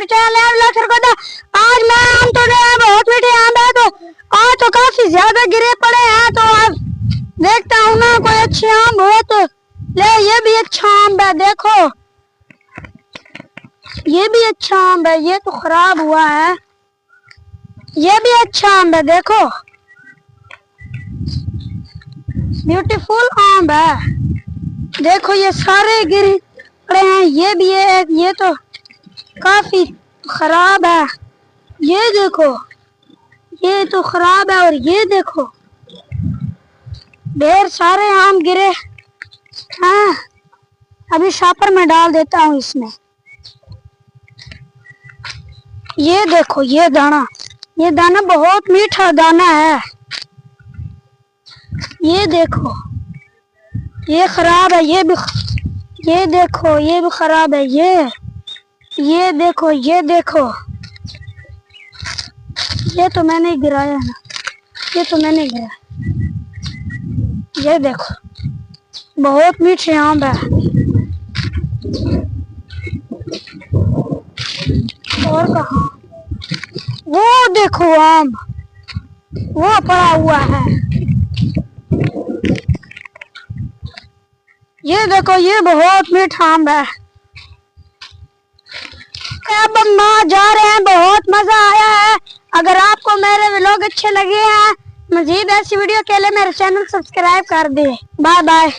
मेरे चैनल है। आज मैं आम तो बहुत मीठे आम है, तो आज तो काफी ज्यादा गिरे पड़े हैं, तो आज देखता हूँ ना कोई अच्छे आम हो तो ले। ये भी अच्छा आम है, देखो ये भी अच्छा आम है, ये तो खराब हुआ है। ये भी अच्छा आम है, देखो ब्यूटीफुल आम है। देखो ये सारे गिर पड़े हैं, ये भी है, ये तो काफी खराब है। ये देखो ये तो खराब है, और ये देखो ढेर सारे आम गिरे हैं। अभी शॉपर में डाल देता हूँ इसमें। ये देखो ये दाना बहुत मीठा दाना है। ये देखो ये खराब है, ये देखो ये भी खराब है। ये देखो ये तो मैंने गिराया ना, ये तो मैंने गिराया। ये देखो बहुत मीठे आम है। और कहाँ वो देखो आम वो पड़ा हुआ है। ये देखो ये बहुत मीठा आम है। अब हम जा रहे हैं, बहुत मजा आया है। अगर आपको मेरे व्लॉग अच्छे लगे हैं, मजीद ऐसी वीडियो के लिए मेरे चैनल सब्सक्राइब कर दे। Bye bye.